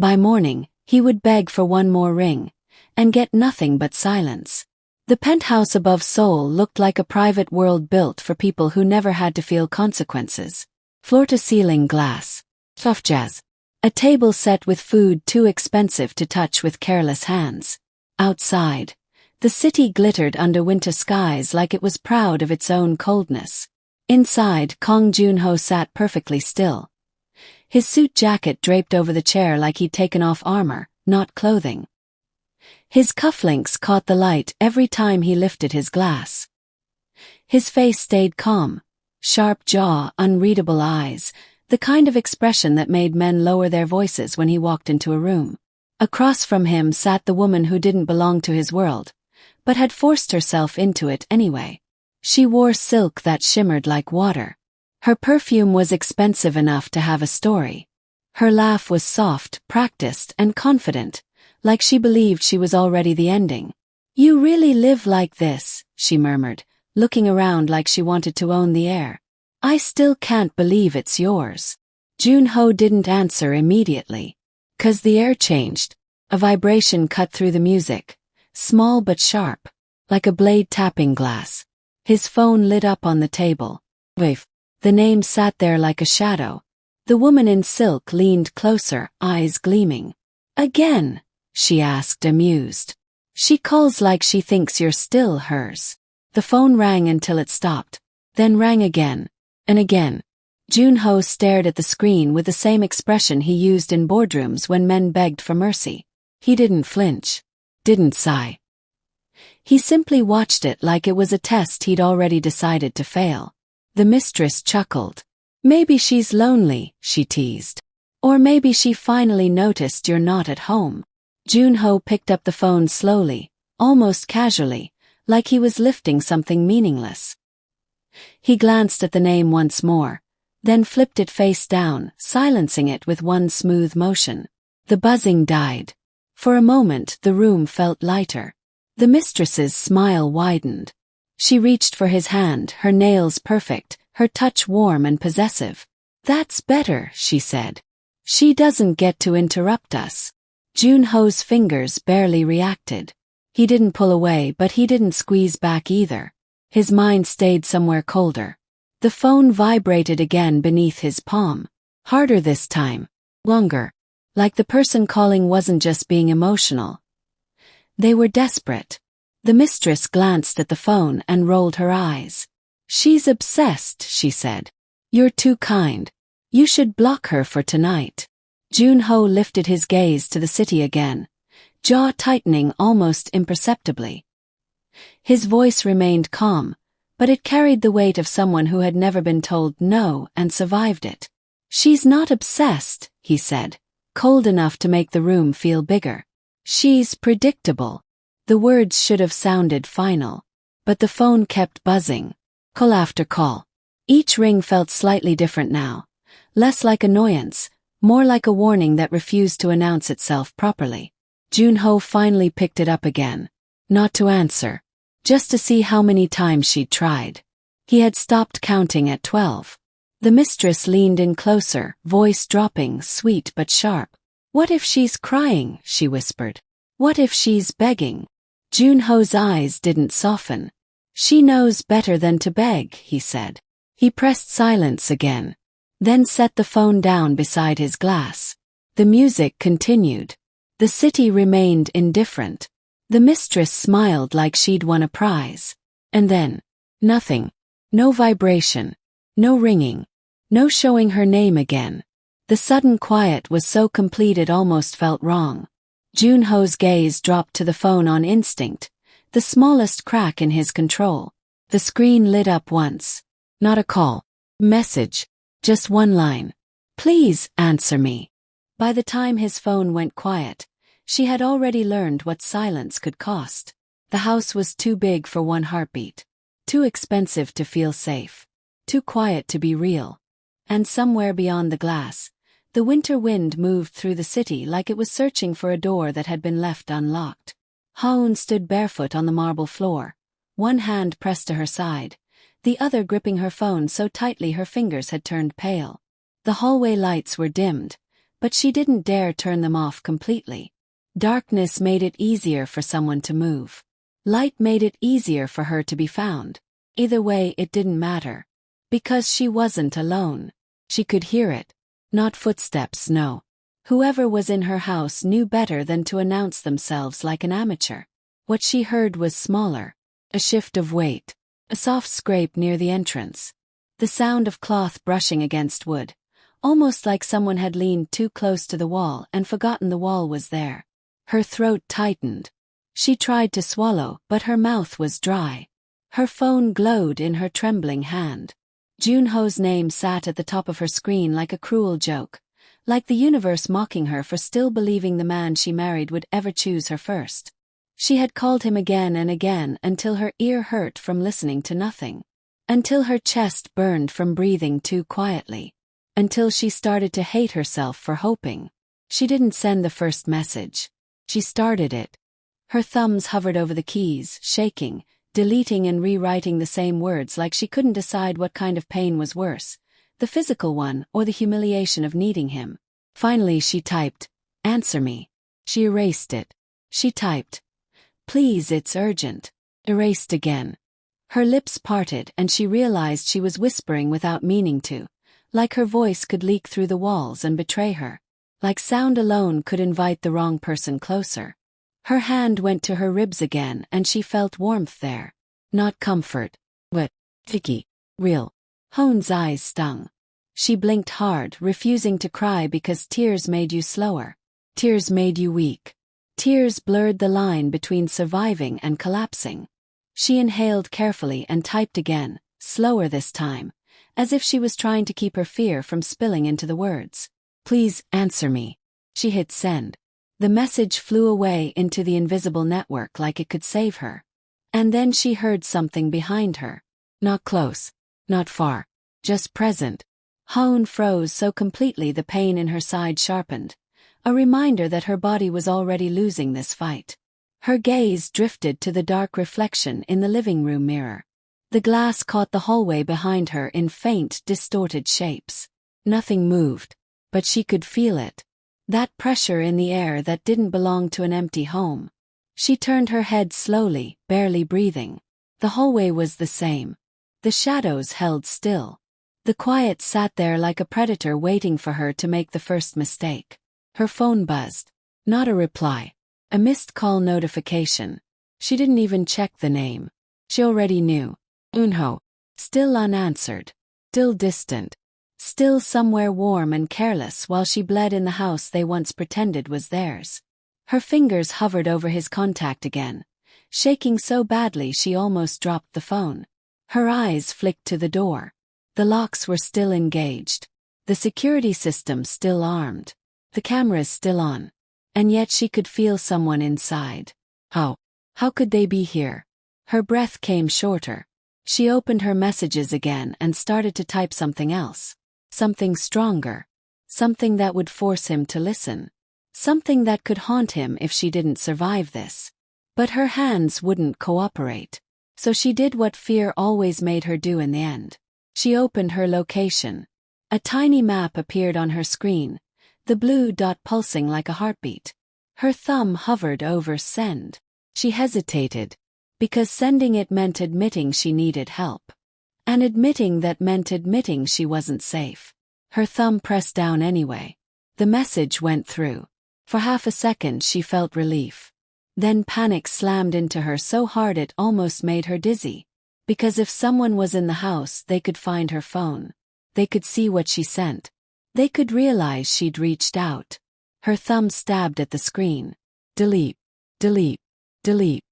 By morning, he would beg for one more ring, and get nothing but silence. The penthouse above Seoul looked like a private world built for people who never had to feel consequences. Floor-to-ceiling glass. Soft jazz. A table set with food too expensive to touch with careless hands. Outside, the city glittered under winter skies like it was proud of its own coldness. Inside, Kang Joon-ho sat perfectly still. His suit jacket draped over the chair like he'd taken off armor, not clothing. His cufflinks caught the light every time he lifted his glass. His face stayed calm, sharp jaw, unreadable eyes, the kind of expression that made men lower their voices when he walked into a room. Across from him sat the woman who didn't belong to his world, but had forced herself into it anyway. She wore silk that shimmered like water. Her perfume was expensive enough to have a story. Her laugh was soft, practiced, and confident, like she believed she was already the ending. "You really live like this," she murmured, looking around like she wanted to own the air. "I still can't believe it's yours." Joon-ho didn't answer immediately. 'Cause the air changed. A vibration cut through the music, small but sharp, like a blade tapping glass. His phone lit up on the table. Wave. The name sat there like a shadow. The woman in silk leaned closer, eyes gleaming. "Again?" she asked, amused. "She calls like she thinks you're still hers." The phone rang until it stopped, then rang again, and again. Joon-ho stared at the screen with the same expression he used in boardrooms when men begged for mercy. He didn't flinch, didn't sigh. He simply watched it like it was a test he'd already decided to fail. The mistress chuckled. "Maybe she's lonely," she teased. "Or maybe she finally noticed you're not at home." Joon-ho picked up the phone slowly, almost casually, like he was lifting something meaningless. He glanced at the name once more, then flipped it face down, silencing it with one smooth motion. The buzzing died. For a moment the room felt lighter. The mistress's smile widened. She reached for his hand, her nails perfect, her touch warm and possessive. "That's better," she said. "She doesn't get to interrupt us." Joon-ho's fingers barely reacted. He didn't pull away, but he didn't squeeze back either. His mind stayed somewhere colder. The phone vibrated again beneath his palm. Harder this time. Longer. Like the person calling wasn't just being emotional. They were desperate. The mistress glanced at the phone and rolled her eyes. "She's obsessed," she said. "You're too kind. You should block her for tonight." Joon-ho lifted his gaze to the city again, jaw tightening almost imperceptibly. His voice remained calm, but it carried the weight of someone who had never been told no and survived it. "She's not obsessed," he said, cold enough to make the room feel bigger. "She's predictable." The words should have sounded final, but the phone kept buzzing. Call after call. Each ring felt slightly different now, less like annoyance, more like a warning that refused to announce itself properly. Joon-ho finally picked it up again. Not to answer, just to see how many times she'd tried. He had stopped counting at 12. The mistress leaned in closer, voice dropping, sweet but sharp. "What if she's crying?" she whispered. "What if she's begging?" Joon-ho's eyes didn't soften. "She knows better than to beg," he said. He pressed silence again, then set the phone down beside his glass. The music continued. The city remained indifferent. The mistress smiled like she'd won a prize. And then, nothing. No vibration. No ringing. No showing her name again. The sudden quiet was so complete it almost felt wrong. Joon-ho's gaze dropped to the phone on instinct, the smallest crack in his control. The screen lit up once. Not a call. Message. Just one line. "Please answer me." By the time his phone went quiet, she had already learned what silence could cost. The house was too big for one heartbeat. Too expensive to feel safe. Too quiet to be real. And somewhere beyond the glass, the winter wind moved through the city like it was searching for a door that had been left unlocked. Ha-eun stood barefoot on the marble floor, one hand pressed to her side, the other gripping her phone so tightly her fingers had turned pale. The hallway lights were dimmed, but she didn't dare turn them off completely. Darkness made it easier for someone to move. Light made it easier for her to be found. Either way, it didn't matter. Because she wasn't alone. She could hear it. Not footsteps, no. Whoever was in her house knew better than to announce themselves like an amateur. What she heard was smaller. A shift of weight. A soft scrape near the entrance. The sound of cloth brushing against wood. Almost like someone had leaned too close to the wall and forgotten the wall was there. Her throat tightened. She tried to swallow, but her mouth was dry. Her phone glowed in her trembling hand. Junho's name sat at the top of her screen like a cruel joke. Like the universe mocking her for still believing the man she married would ever choose her first. She had called him again and again until her ear hurt from listening to nothing. Until her chest burned from breathing too quietly. Until she started to hate herself for hoping. She didn't send the first message. She started it. Her thumbs hovered over the keys, shaking, deleting and rewriting the same words like she couldn't decide what kind of pain was worse, the physical one or the humiliation of needing him. Finally she typed, "Answer me." She erased it. She typed, "Please, it's urgent." Erased again. Her lips parted and she realized she was whispering without meaning to, like her voice could leak through the walls and betray her, like sound alone could invite the wrong person closer. Her hand went to her ribs again and she felt warmth there. Not comfort, but icky, real. Hone's eyes stung. She blinked hard, refusing to cry because tears made you slower. Tears made you weak. Tears blurred the line between surviving and collapsing. She inhaled carefully and typed again, slower this time, as if she was trying to keep her fear from spilling into the words. "Please, answer me." She hit send. The message flew away into the invisible network like it could save her. And then she heard something behind her. Not close. Not far. Just present. Hone froze so completely the pain in her side sharpened. A reminder that her body was already losing this fight. Her gaze drifted to the dark reflection in the living room mirror. The glass caught the hallway behind her in faint, distorted shapes. Nothing moved. But she could feel it. That pressure in the air that didn't belong to an empty home. She turned her head slowly, barely breathing. The hallway was the same. The shadows held still. The quiet sat there like a predator waiting for her to make the first mistake. Her phone buzzed. Not a reply. A missed call notification. She didn't even check the name. She already knew. Junho. Still unanswered. Still distant. Still somewhere warm and careless while she bled in the house they once pretended was theirs. Her fingers hovered over his contact again, shaking so badly she almost dropped the phone. Her eyes flicked to the door. The locks were still engaged. The security system still armed. The cameras still on. And yet she could feel someone inside. How could they be here? Her breath came shorter. She opened her messages again and started to type something else. Something stronger. Something that would force him to listen. Something that could haunt him if she didn't survive this. But her hands wouldn't cooperate. So she did what fear always made her do in the end. She opened her location. A tiny map appeared on her screen, the blue dot pulsing like a heartbeat. Her thumb hovered over send. She hesitated. Because sending it meant admitting she needed help. And admitting that meant admitting she wasn't safe. Her thumb pressed down anyway. The message went through. For half a second she felt relief. Then panic slammed into her so hard it almost made her dizzy. Because if someone was in the house they could find her phone. They could see what she sent. They could realize she'd reached out. Her thumb stabbed at the screen. Delete. Delete. Delete.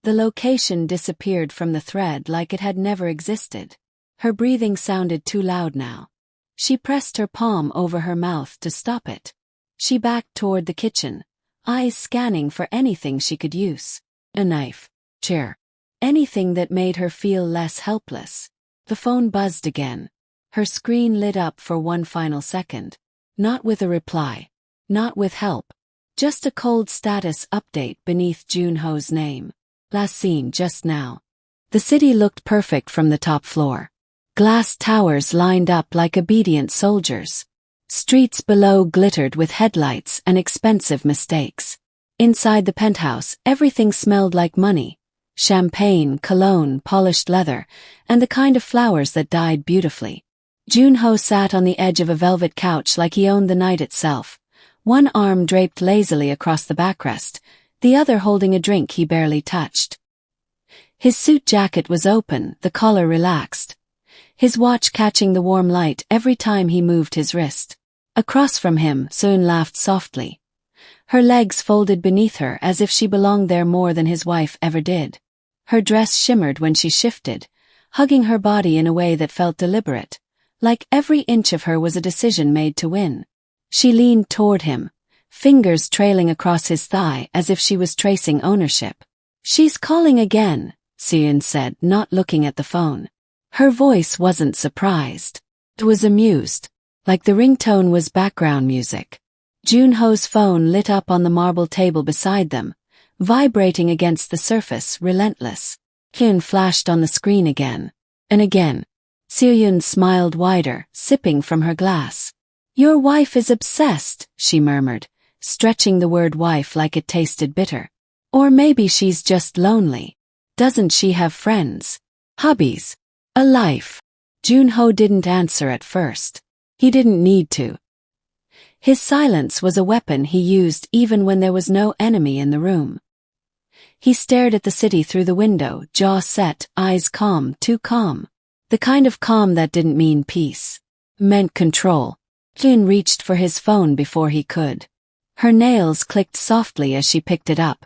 The location disappeared from the thread like it had never existed. Her breathing sounded too loud now. She pressed her palm over her mouth to stop it. She backed toward the kitchen, eyes scanning for anything she could use. A knife. Chair. Anything that made her feel less helpless. The phone buzzed again. Her screen lit up for one final second. Not with a reply. Not with help. Just a cold status update beneath Junho's name. Last seen just now. The city looked perfect from the top floor. Glass towers lined up like obedient soldiers. Streets below glittered with headlights and expensive mistakes. Inside the penthouse, everything smelled like money. Champagne, cologne, polished leather, and the kind of flowers that died beautifully. Junho sat on the edge of a velvet couch like he owned the night itself, one arm draped lazily across the backrest, the other holding a drink he barely touched. His suit jacket was open, the collar relaxed, his watch catching the warm light every time he moved his wrist. Across from him, Soon laughed softly. Her legs folded beneath her as if she belonged there more than his wife ever did. Her dress shimmered when she shifted, hugging her body in a way that felt deliberate, like every inch of her was a decision made to win. She leaned toward him, fingers trailing across his thigh as if she was tracing ownership. "She's calling again," Soon said, not looking at the phone. Her voice wasn't surprised. It was amused, like the ringtone was background music. Junho's phone lit up on the marble table beside them, vibrating against the surface, relentless. Soon flashed on the screen again. And again. Soon smiled wider, sipping from her glass. "Your wife is obsessed," she murmured, stretching the word wife like it tasted bitter. "Or maybe she's just lonely. Doesn't she have friends? Hobbies? A life?" Junho didn't answer at first. He didn't need to. His silence was a weapon he used even when there was no enemy in the room. He stared at the city through the window, jaw set, eyes calm, too calm. The kind of calm that didn't mean peace. Meant control. Jin reached for his phone before he could. Her nails clicked softly as she picked it up,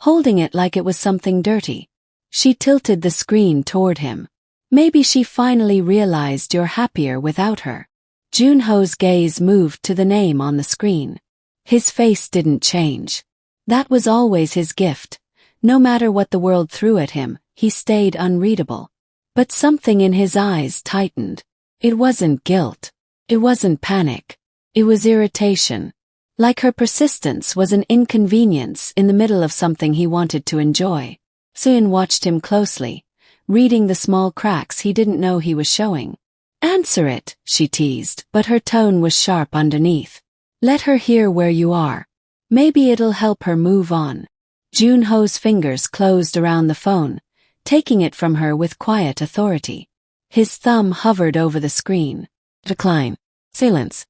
holding it like it was something dirty. She tilted the screen toward him. "Maybe she finally realized you're happier without her." Junho's gaze moved to the name on the screen. His face didn't change. That was always his gift. No matter what the world threw at him, he stayed unreadable. But something in his eyes tightened. It wasn't guilt. It wasn't panic. It was irritation. Like her persistence was an inconvenience in the middle of something he wanted to enjoy. Soon watched him closely, reading the small cracks he didn't know he was showing. "Answer it," she teased, but her tone was sharp underneath. "Let her hear where you are. Maybe it'll help her move on." Junho's fingers closed around the phone, taking it from her with quiet authority. His thumb hovered over the screen. "Decline. Silence.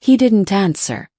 He didn't answer.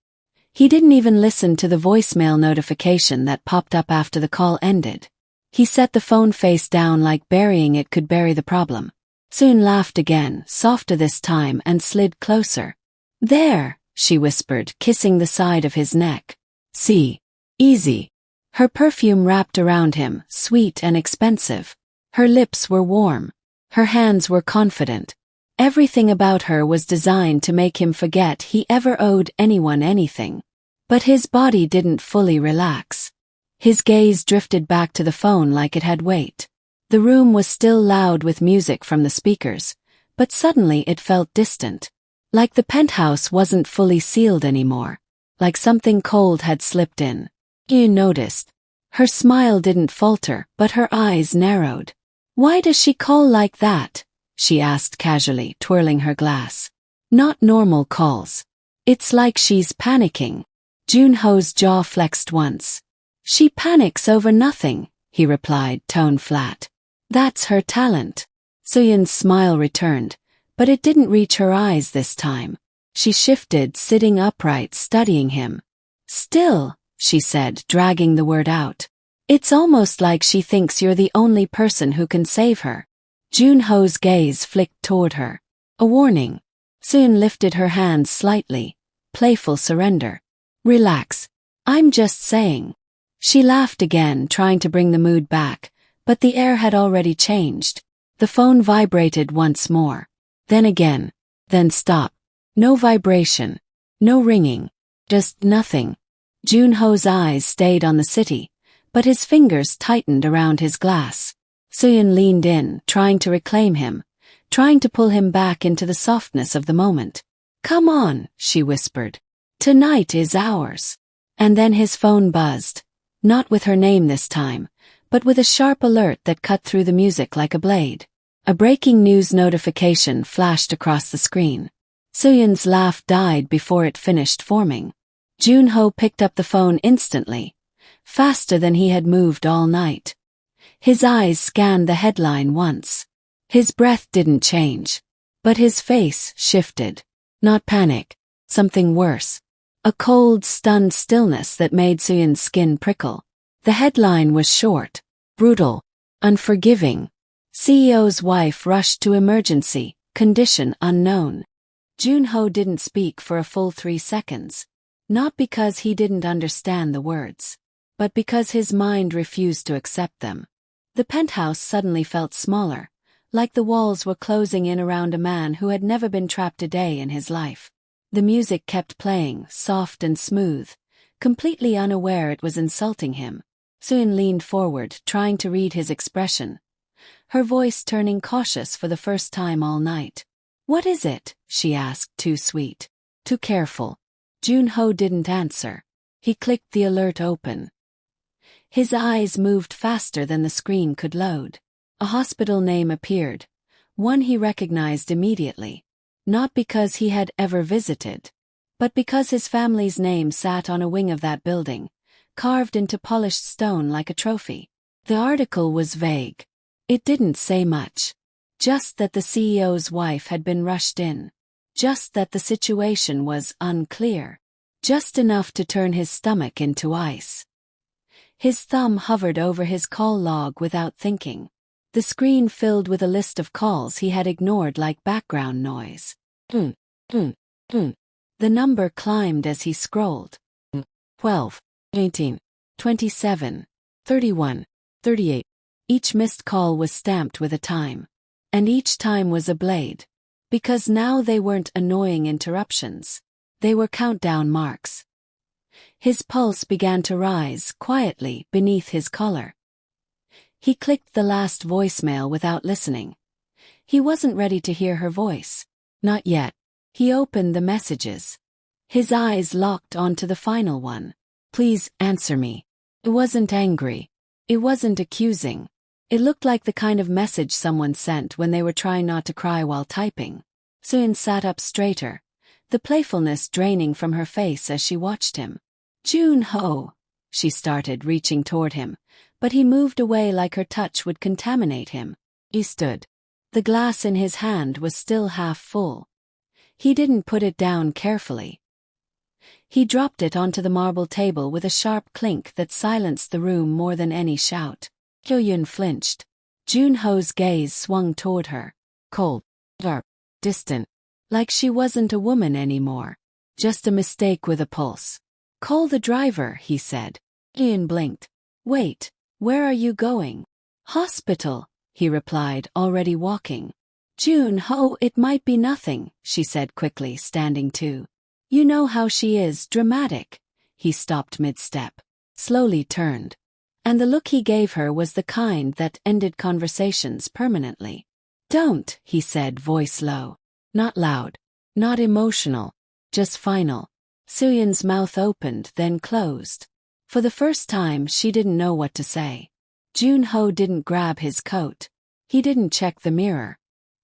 He didn't even listen to the voicemail notification that popped up after the call ended. He set the phone face down like burying it could bury the problem. Soon laughed again, softer this time, and slid closer. "There," she whispered, kissing the side of his neck. "See. Easy." Her perfume wrapped around him, sweet and expensive. Her lips were warm. Her hands were confident. Everything about her was designed to make him forget he ever owed anyone anything. But his body didn't fully relax. His gaze drifted back to the phone like it had weight. The room was still loud with music from the speakers, but suddenly it felt distant. Like the penthouse wasn't fully sealed anymore. Like something cold had slipped in. You noticed. Her smile didn't falter, but her eyes narrowed. "Why does she call like that?" she asked casually, twirling her glass. "Not normal calls. It's like she's panicking." Junho's jaw flexed once. "She panics over nothing," he replied, tone flat. "That's her talent." Soyun's smile returned, but it didn't reach her eyes this time. She shifted, sitting upright, studying him. "Still," she said, dragging the word out. "It's almost like she thinks you're the only person who can save her." Junho's gaze flicked toward her. A warning. Soon lifted her hands slightly. Playful surrender. "Relax. I'm just saying." She laughed again, trying to bring the mood back, but the air had already changed. The phone vibrated once more. Then again. Then stop. No vibration. No ringing. Just nothing. Junho's eyes stayed on the city, but his fingers tightened around his glass. Soyun leaned in, trying to reclaim him, trying to pull him back into the softness of the moment. "Come on," she whispered. "Tonight is ours." And then his phone buzzed. Not with her name this time, but with a sharp alert that cut through the music like a blade. A breaking news notification flashed across the screen. Soo-yun's laugh died before it finished forming. Jun-ho picked up the phone instantly, faster than he had moved all night. His eyes scanned the headline once. His breath didn't change, but his face shifted. Not panic, something worse. A cold, stunned stillness that made Soo-yun's skin prickle. The headline was short, brutal, unforgiving. CEO's wife rushed to emergency, condition unknown. Jun-ho didn't speak for a full 3 seconds. Not because he didn't understand the words, but because his mind refused to accept them. The penthouse suddenly felt smaller, like the walls were closing in around a man who had never been trapped a day in his life. The music kept playing, soft and smooth, completely unaware it was insulting him. Soo-yun leaned forward, trying to read his expression, her voice turning cautious for the first time all night. "What is it?" she asked, too sweet, too careful. Jun-ho didn't answer. He clicked the alert open. His eyes moved faster than the screen could load. A hospital name appeared, one he recognized immediately. Not because he had ever visited, but because his family's name sat on a wing of that building, carved into polished stone like a trophy. The article was vague. It didn't say much. Just that the CEO's wife had been rushed in. Just that the situation was unclear. Just enough to turn his stomach into ice. His thumb hovered over his call log without thinking. The screen filled with a list of calls he had ignored like background noise. The number climbed as he scrolled. 12, 18, 27, 31, 38. Each missed call was stamped with a time. And each time was a blade. Because now they weren't annoying interruptions. They were countdown marks. His pulse began to rise quietly beneath his collar. He clicked the last voicemail without listening. He wasn't ready to hear her voice. Not yet. He opened the messages. His eyes locked onto the final one. "Please answer me." It wasn't angry. It wasn't accusing. It looked like the kind of message someone sent when they were trying not to cry while typing. Soo-yun sat up straighter, the playfulness draining from her face as she watched him. "Jun-ho," she started, reaching toward him, but he moved away like her touch would contaminate him. He stood. The glass in his hand was still half full. He didn't put it down carefully. He dropped it onto the marble table with a sharp clink that silenced the room more than any shout. Hyo-yun flinched. Jun-ho's gaze swung toward her. Cold, sharp, distant. Like she wasn't a woman anymore. Just a mistake with a pulse. "Call the driver," he said. Hyo-yun blinked. "Wait, where are you going?" "Hospital," he replied, already walking. "Jun-ho, it might be nothing," she said quickly, standing too. "You know how she is, dramatic." He stopped mid-step, slowly turned. And the look he gave her was the kind that ended conversations permanently. "Don't," he said, voice low. Not loud. Not emotional. Just final. Soo-yun's mouth opened, then closed. For the first time, she didn't know what to say. Jun-ho didn't grab his coat. He didn't check the mirror.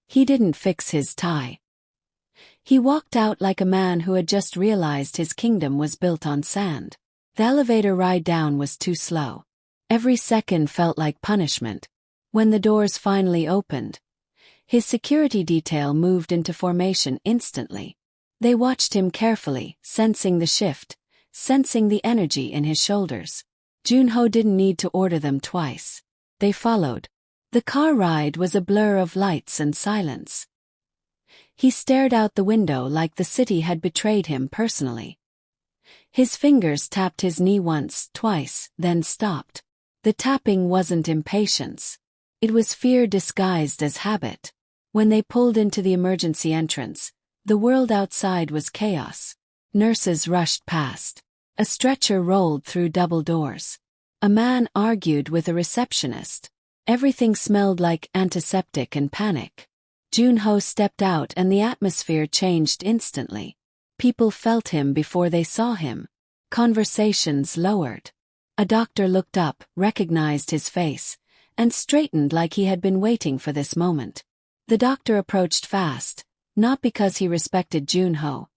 He didn't fix his tie. He walked out like a man who had just realized his kingdom was built on sand. The elevator ride down was too slow. Every second felt like punishment. When the doors finally opened, his security detail moved into formation instantly. They watched him carefully, sensing the shift, sensing the energy in his shoulders. Jun-ho didn't need to order them twice. They followed. The car ride was a blur of lights and silence. He stared out the window like the city had betrayed him personally. His fingers tapped his knee once, twice, then stopped. The tapping wasn't impatience. It was fear disguised as habit. When they pulled into the emergency entrance, the world outside was chaos. Nurses rushed past. A stretcher rolled through double doors. A man argued with a receptionist. Everything smelled like antiseptic and panic. Jun-ho stepped out and the atmosphere changed instantly. People felt him before they saw him. Conversations lowered. A doctor looked up, recognized his face, and straightened like he had been waiting for this moment. The doctor approached fast, not because he respected Junho,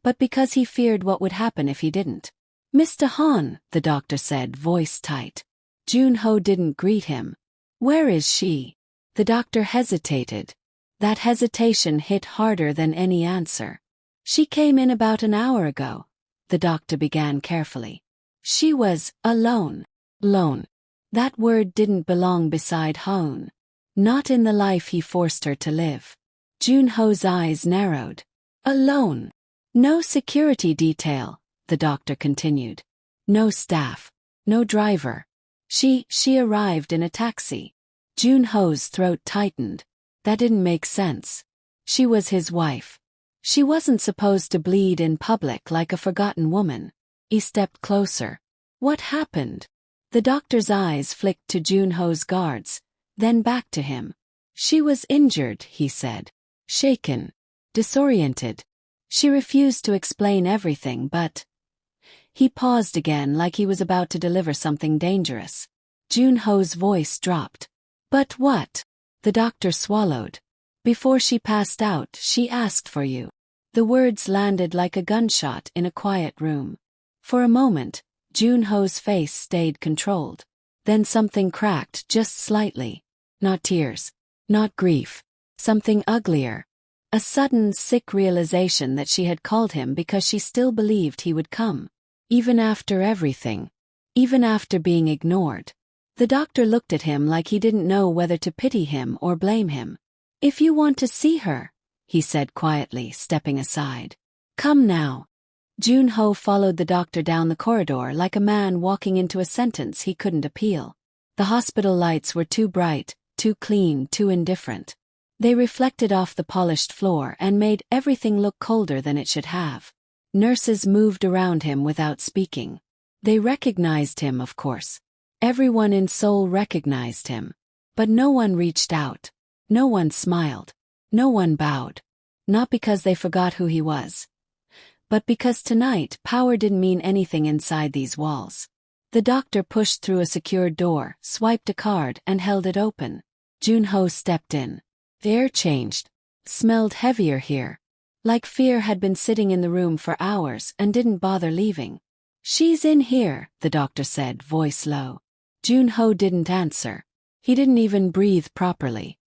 but because he feared what would happen if he didn't. "Mr. Han," the doctor said, voice tight. Junho didn't greet him. "Where is she?" The doctor hesitated. That hesitation hit harder than any answer. "She came in about an hour ago," the doctor began carefully. "She was alone." Alone. That word didn't belong beside Han. Not in the life he forced her to live. Junho's eyes narrowed. "Alone. No security detail," the doctor continued. "No staff. No driver. She arrived in a taxi." Junho's throat tightened. That didn't make sense. She was his wife. She wasn't supposed to bleed in public like a forgotten woman. He stepped closer. "What happened?" The doctor's eyes flicked to Junho's guards, then back to him. "She was injured," he said. "Shaken. Disoriented." She refused to explain everything, but... He paused again like he was about to deliver something dangerous. Junho's voice dropped. "But what?" The doctor swallowed. "Before she passed out, she asked for you." The words landed like a gunshot in a quiet room. For a moment, Junho's face stayed controlled. Then something cracked just slightly. Not tears. Not grief. Something uglier. A sudden, sick realization that she had called him because she still believed he would come. Even after everything. Even after being ignored. The doctor looked at him like he didn't know whether to pity him or blame him. "If you want to see her," he said quietly, stepping aside. "Come now." Junho followed the doctor down the corridor like a man walking into a sentence he couldn't appeal. The hospital lights were too bright, too clean, too indifferent. They reflected off the polished floor and made everything look colder than it should have. Nurses moved around him without speaking. They recognized him, of course. Everyone in Seoul recognized him. But no one reached out. No one smiled. No one bowed. Not because they forgot who he was, but because tonight power didn't mean anything inside these walls. The doctor pushed through a secured door, swiped a card, and held it open. Junho stepped in. The air changed. Smelled heavier here. Like fear had been sitting in the room for hours and didn't bother leaving. "She's in here," the doctor said, voice low. Junho didn't answer. He didn't even breathe properly.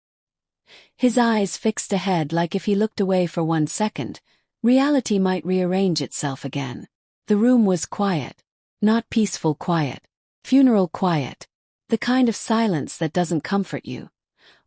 His eyes fixed ahead like if he looked away for 1 second, reality might rearrange itself again. The room was quiet. Not peaceful quiet. Funeral quiet. The kind of silence that doesn't comfort you.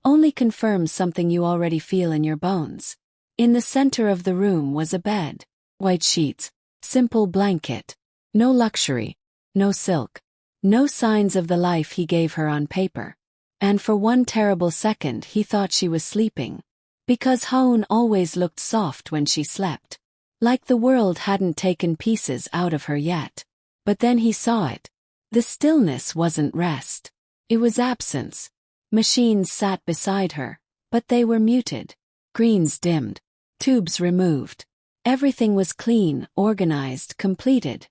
Only confirms something you already feel in your bones. In the center of the room was a bed. White sheets. Simple blanket. No luxury. No silk. No signs of the life he gave her on paper. And for one terrible second he thought she was sleeping. Because Hoon always looked soft when she slept. Like the world hadn't taken pieces out of her yet. But then he saw it. The stillness wasn't rest. It was absence. Machines sat beside her, but they were muted. Greens dimmed. Tubes removed. Everything was clean, organized, completed.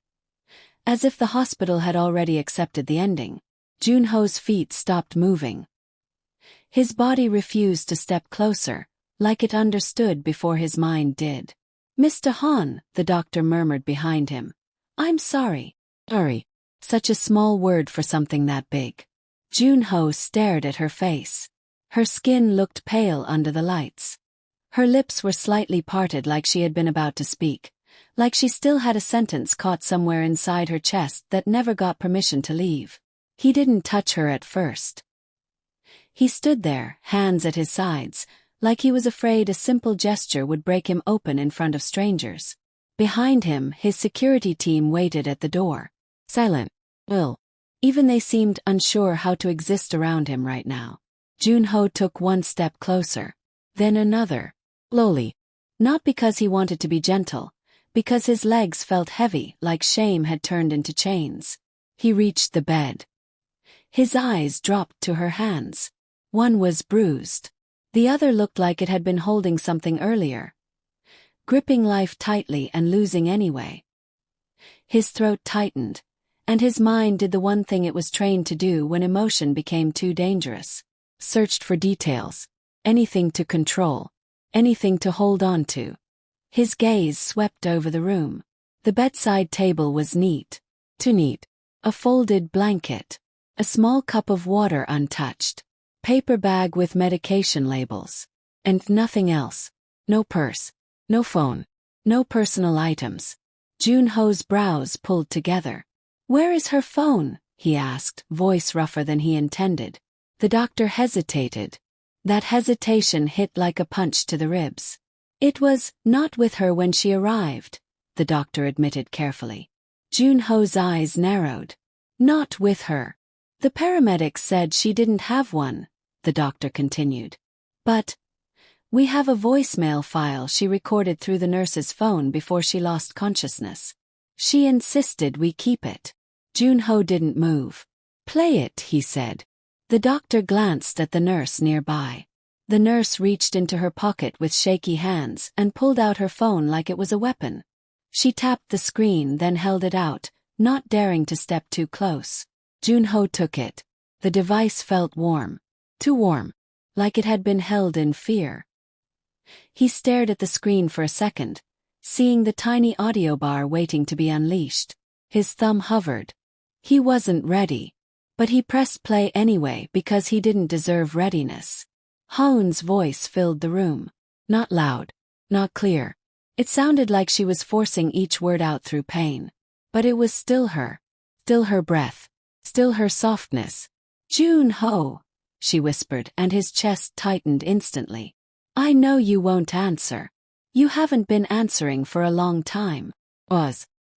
As if the hospital had already accepted the ending. Junho's feet stopped moving. His body refused to step closer, like it understood before his mind did. "Mr. Han," the doctor murmured behind him. "I'm sorry." Sorry. Such a small word for something that big. Junho stared at her face. Her skin looked pale under the lights. Her lips were slightly parted like she had been about to speak, like she still had a sentence caught somewhere inside her chest that never got permission to leave. He didn't touch her at first. He stood there, hands at his sides, like he was afraid a simple gesture would break him open in front of strangers. Behind him, his security team waited at the door. Silent. Ill. Even they seemed unsure how to exist around him right now. Junho took one step closer. Then another. Slowly. Not because he wanted to be gentle, because his legs felt heavy like shame had turned into chains. He reached the bed. His eyes dropped to her hands. One was bruised. The other looked like it had been holding something earlier. Gripping life tightly and losing anyway. His throat tightened, and his mind did the one thing it was trained to do when emotion became too dangerous. Searched for details. Anything to control. anything to hold on to. His gaze swept over the room. The bedside table was neat. Too neat. A folded blanket. A small cup of water untouched. Paper bag with medication labels. And nothing else. No purse. No phone. No personal items. Junho's brows pulled together. "Where is her phone?" he asked, voice rougher than he intended. The doctor hesitated. That hesitation hit like a punch to the ribs. "It was not with her when she arrived," the doctor admitted carefully. Junho's eyes narrowed. "Not with her. The paramedics said she didn't have one," the doctor continued. "But we have a voicemail file she recorded through the nurse's phone before she lost consciousness. She insisted we keep it." Junho didn't move. "Play it," he said. The doctor glanced at the nurse nearby. The nurse reached into her pocket with shaky hands and pulled out her phone like it was a weapon. She tapped the screen, then held it out, not daring to step too close. Junho took it. The device felt warm. Too warm. Like it had been held in fear. He stared at the screen for a second, seeing the tiny audio bar waiting to be unleashed. His thumb hovered. He wasn't ready. But he pressed play anyway because he didn't deserve readiness. Hone's voice filled the room. Not loud. Not clear. It sounded like she was forcing each word out through pain. But it was still her. Still her breath. Still her softness. "Junho," she whispered, and his chest tightened instantly. "I know you won't answer. You haven't been answering for a long time."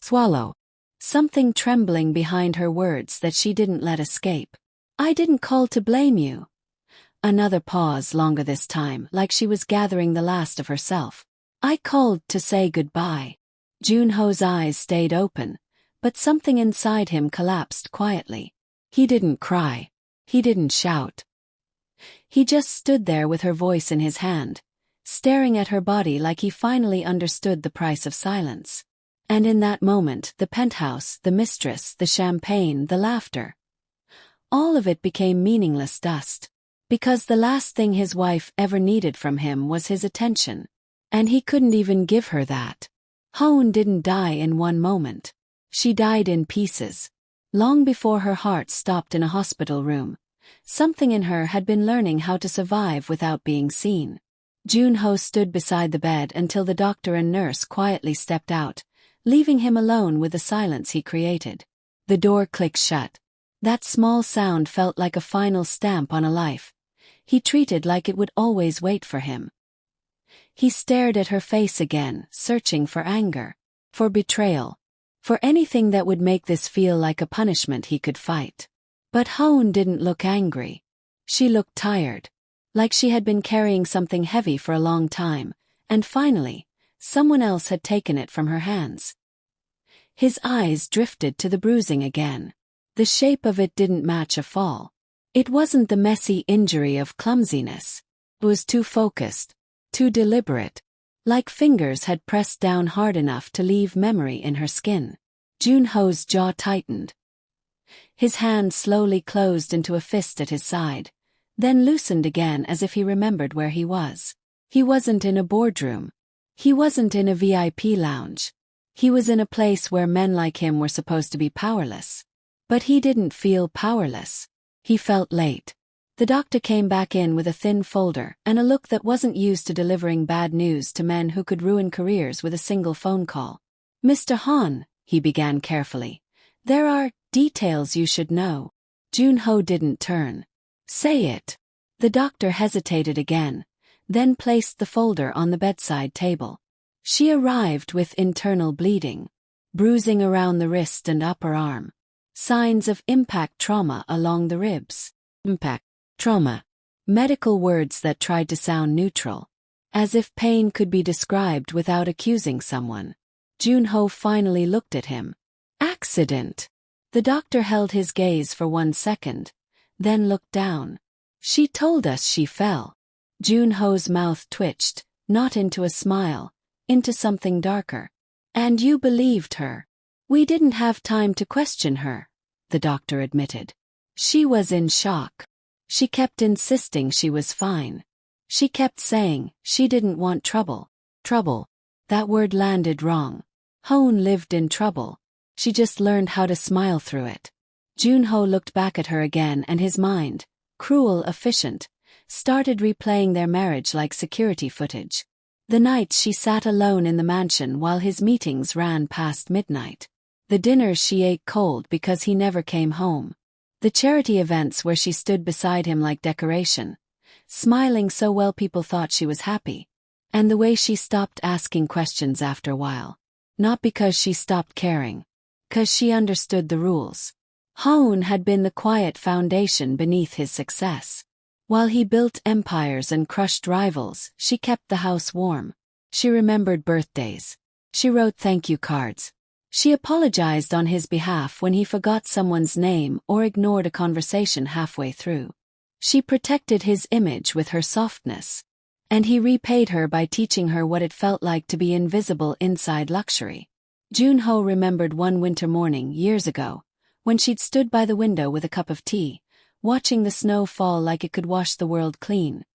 Swallow. Something trembling behind her words that she didn't let escape. "I didn't call to blame you." Another pause, longer this time, like she was gathering the last of herself. "I called to say goodbye." Junho's eyes stayed open, but something inside him collapsed quietly. He didn't cry. He didn't shout. He just stood there with her voice in his hand, staring at her body like he finally understood the price of silence. And in that moment, the penthouse, the mistress, the champagne, the laughter, all of it became meaningless dust. Because the last thing his wife ever needed from him was his attention. And he couldn't even give her that. Hone didn't die in one moment. She died in pieces. Long before her heart stopped in a hospital room, something in her had been learning how to survive without being seen. Junho stood beside the bed until the doctor and nurse quietly stepped out, leaving him alone with the silence he created. The door clicked shut. That small sound felt like a final stamp on a life he treated like it would always wait for him. He stared at her face again, searching for anger, for betrayal, for anything that would make this feel like a punishment he could fight. But Hone didn't look angry. She looked tired, like she had been carrying something heavy for a long time, and finally, someone else had taken it from her hands. His eyes drifted to the bruising again. The shape of it didn't match a fall. It wasn't the messy injury of clumsiness. It was too focused, too deliberate, like fingers had pressed down hard enough to leave memory in her skin. Junho's jaw tightened. His hand slowly closed into a fist at his side, then loosened again as if he remembered where he was. He wasn't in a boardroom. He wasn't in a VIP lounge. He was in a place where men like him were supposed to be powerless. But he didn't feel powerless. He felt late. The doctor came back in with a thin folder and a look that wasn't used to delivering bad news to men who could ruin careers with a single phone call. "Mr. Han," he began carefully, "there are details you should know." Junho didn't turn. "Say it." The doctor hesitated again, then placed the folder on the bedside table. She arrived with internal bleeding, bruising around the wrist and upper arm. Signs of impact trauma along the ribs. Impact trauma. Medical words that tried to sound neutral, as if pain could be described without accusing someone. Junho finally looked at him. "Accident." The doctor held his gaze for 1 second, then looked down. "She told us she fell." Junho's mouth twitched, not into a smile, into something darker. "And you believed her." "We didn't have time to question her," the doctor admitted. "She was in shock. She kept insisting she was fine." She kept saying she didn't want trouble. Trouble. That word landed wrong. Hoon lived in trouble. She just learned how to smile through it. Junho looked back at her again and his mind, cruel, efficient, started replaying their marriage like security footage. The nights she sat alone in the mansion while his meetings ran past midnight. The dinners she ate cold because he never came home. The charity events where she stood beside him like decoration, smiling so well people thought she was happy. And the way she stopped asking questions after a while. Not because she stopped caring. 'Cause she understood the rules. Hoon had been the quiet foundation beneath his success. While he built empires and crushed rivals, she kept the house warm. She remembered birthdays. She wrote thank you cards. She apologized on his behalf when he forgot someone's name or ignored a conversation halfway through. She protected his image with her softness. And he repaid her by teaching her what it felt like to be invisible inside luxury. Junho remembered one winter morning years ago, when she'd stood by the window with a cup of tea, watching the snow fall like it could wash the world clean.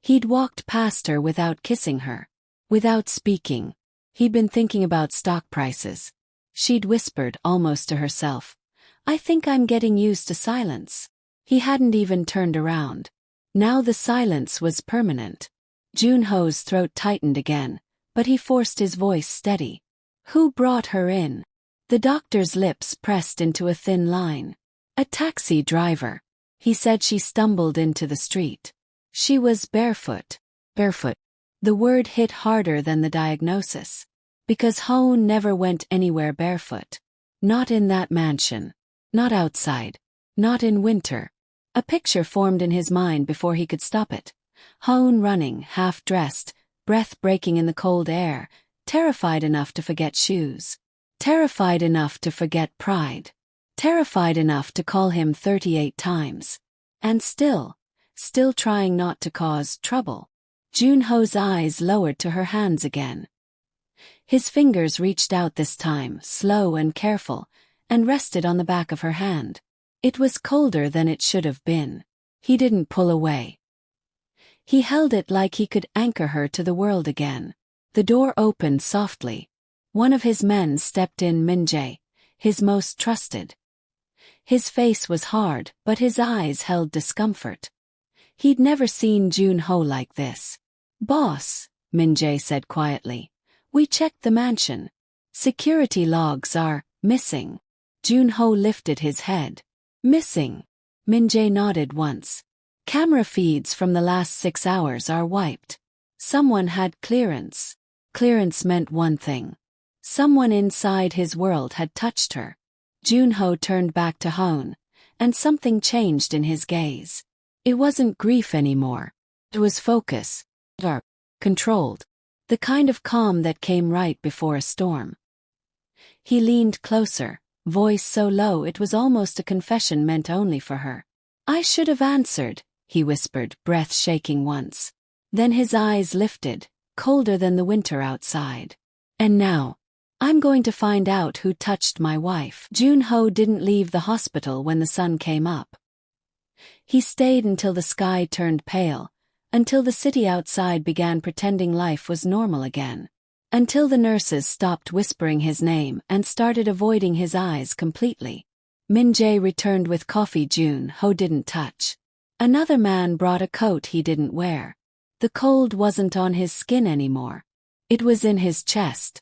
He'd walked past her without kissing her, without speaking. He'd been thinking about stock prices. She'd whispered almost to herself, "I think I'm getting used to silence." He hadn't even turned around. Now the silence was permanent. Junho's throat tightened again, but he forced his voice steady. "Who brought her in?" The doctor's lips pressed into a thin line. "A taxi driver." He said she stumbled into the street. She was barefoot. Barefoot. The word hit harder than the diagnosis. Because Hoon never went anywhere barefoot. Not in that mansion. Not outside. Not in winter. A picture formed in his mind before he could stop it. Hoon running, half-dressed, breath breaking in the cold air, terrified enough to forget shoes. Terrified enough to forget pride. Terrified enough to call him 38 times. And still trying not to cause trouble. Junho's eyes lowered to her hands again. His fingers reached out this time, slow and careful, and rested on the back of her hand. It was colder than it should have been. He didn't pull away. He held it like he could anchor her to the world again. The door opened softly. One of his men stepped in, Min-jae, his most trusted. His face was hard, but his eyes held discomfort. He'd never seen Junho like this. "Boss," Min-jae said quietly, "we checked the mansion. Security logs are missing." Junho lifted his head. "Missing?" Min-jae nodded once. "Camera feeds from the last 6 hours are wiped. Someone had clearance." Clearance meant one thing. Someone inside his world had touched her. Junho turned back to Hoon, and something changed in his gaze. It wasn't grief anymore. It was focus. Controlled. The kind of calm that came right before a storm. He leaned closer, voice so low it was almost a confession meant only for her. "I should have answered," he whispered, breath shaking once. Then his eyes lifted, colder than the winter outside. "And now, I'm going to find out who touched my wife." Junho didn't leave the hospital when the sun came up. He stayed until the sky turned pale, until the city outside began pretending life was normal again. Until the nurses stopped whispering his name and started avoiding his eyes completely. Min-jae returned with coffee Junho didn't touch. Another man brought a coat he didn't wear. The cold wasn't on his skin anymore. It was in his chest.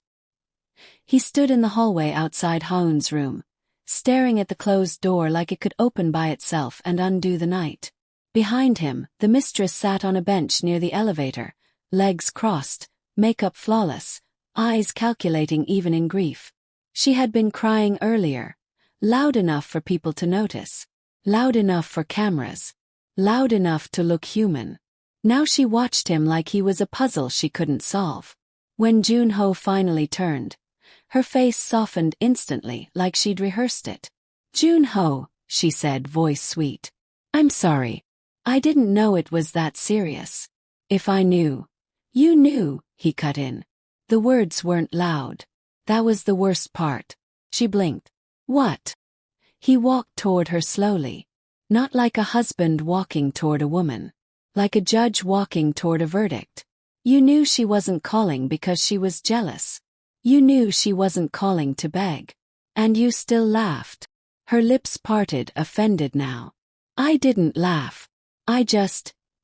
He stood in the hallway outside Hoon's room, staring at the closed door like it could open by itself and undo the night. Behind him, the mistress sat on a bench near the elevator, legs crossed, makeup flawless, eyes calculating even in grief. She had been crying earlier, loud enough for people to notice, loud enough for cameras, loud enough to look human. Now she watched him like he was a puzzle she couldn't solve. When Junho finally turned, her face softened instantly like she'd rehearsed it. "Junho," she said, voice sweet. "I'm sorry. I didn't know it was that serious. If I knew." "You knew," he cut in. The words weren't loud. That was the worst part. She blinked. "What?" He walked toward her slowly. Not like a husband walking toward a woman. like a judge walking toward a verdict. You knew she wasn't calling because she was jealous. You knew she wasn't calling to beg. And you still laughed. Her lips parted, offended now. I didn't laugh.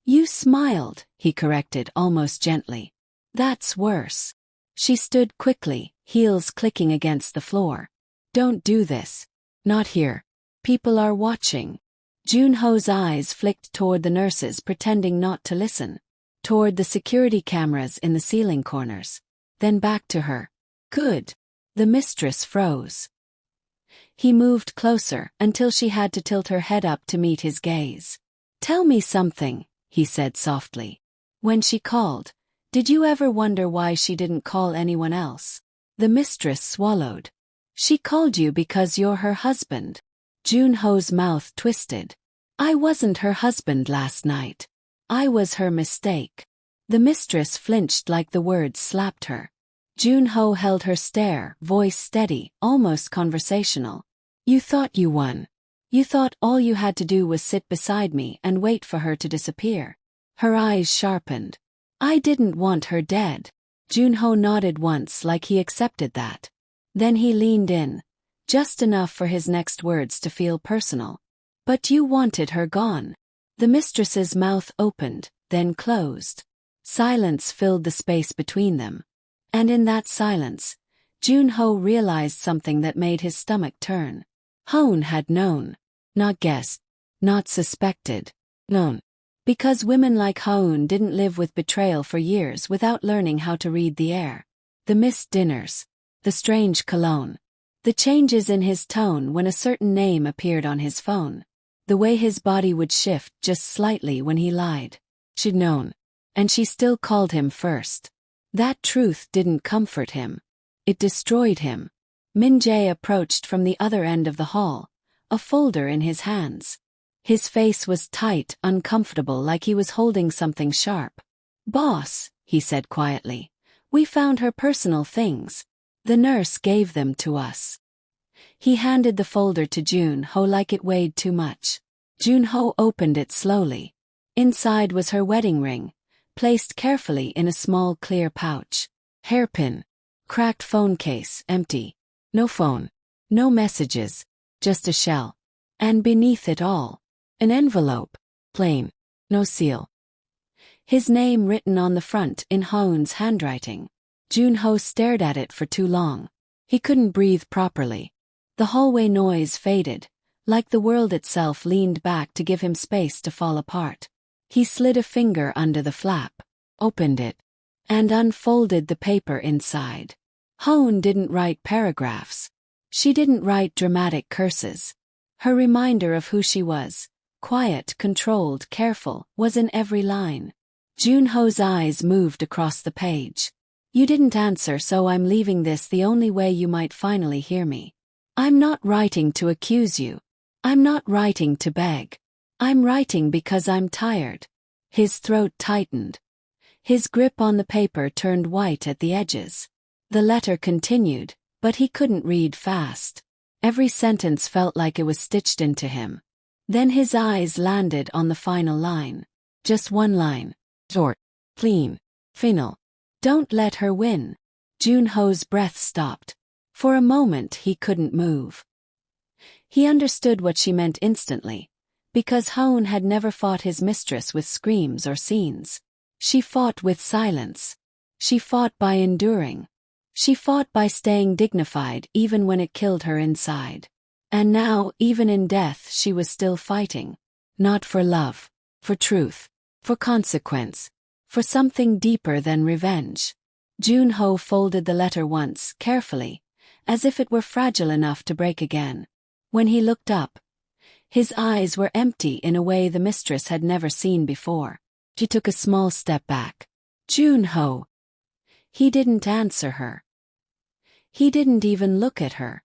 You smiled, he corrected almost gently. That's worse. She stood quickly, heels clicking against the floor. Don't do this. Not here. People are watching. Junho's eyes flicked toward the nurses pretending not to listen, toward the security cameras in the ceiling corners, then back to her. Good. The mistress froze. He moved closer until she had to tilt her head up to meet his gaze. Tell me something, he said softly. When she called, did you ever wonder why she didn't call anyone else? The mistress swallowed. She called you because you're her husband. Junho's mouth twisted. I wasn't her husband last night. I was her mistake. The mistress flinched like the words slapped her. Junho held her stare, voice steady, almost conversational. You thought you won. You thought all you had to do was sit beside me and wait for her to disappear. Her eyes sharpened. I didn't want her dead. Junho nodded once like he accepted that. Then he leaned in, just enough for his next words to feel personal. But you wanted her gone. The mistress's mouth opened, then closed. Silence filled the space between them. And in that silence, Junho realized something that made his stomach turn. Hone had known. Not guessed. Not suspected. Known. Because women like Hone didn't live with betrayal for years without learning how to read the air. The missed dinners. The strange cologne. The changes in his tone when a certain name appeared on his phone. The way his body would shift just slightly when he lied. She'd known. And she still called him first. That truth didn't comfort him. It destroyed him. Min-jae approached from the other end of the hall, a folder in his hands. His face was tight, uncomfortable, like he was holding something sharp. Boss, he said quietly, we found her personal things. The nurse gave them to us. He handed the folder to Junho like it weighed too much. Junho opened it slowly. Inside was her wedding ring, placed carefully in a small clear pouch. Hairpin. Cracked phone case, empty. No phone. No messages. Just a shell. And beneath it all, an envelope. Plain. No seal. His name written on the front in Hone's handwriting. Junho stared at it for too long. He couldn't breathe properly. The hallway noise faded, like the world itself leaned back to give him space to fall apart. He slid a finger under the flap, opened it, and unfolded the paper inside. Hone didn't write paragraphs. She didn't write dramatic curses. Her reminder of who she was, quiet, controlled, careful, was in every line. Junho's eyes moved across the page. You didn't answer, so I'm leaving this the only way you might finally hear me. I'm not writing to accuse you. I'm not writing to beg. I'm writing because I'm tired. His throat tightened. His grip on the paper turned white at the edges. The letter continued, but he couldn't read fast. Every sentence felt like it was stitched into him. Then his eyes landed on the final line. Just one line. Short. Clean. Final. Don't let her win. Junho's breath stopped. For a moment he couldn't move. He understood what she meant instantly, because Hone had never fought his mistress with screams or scenes. She fought with silence. She fought by enduring. She fought by staying dignified even when it killed her inside. And now, even in death, she was still fighting. Not for love, for truth, for consequence, for something deeper than revenge. Junho folded the letter once, carefully, as if it were fragile enough to break again. When he looked up, his eyes were empty in a way the mistress had never seen before. She took a small step back. Junho. He didn't answer her. He didn't even look at her.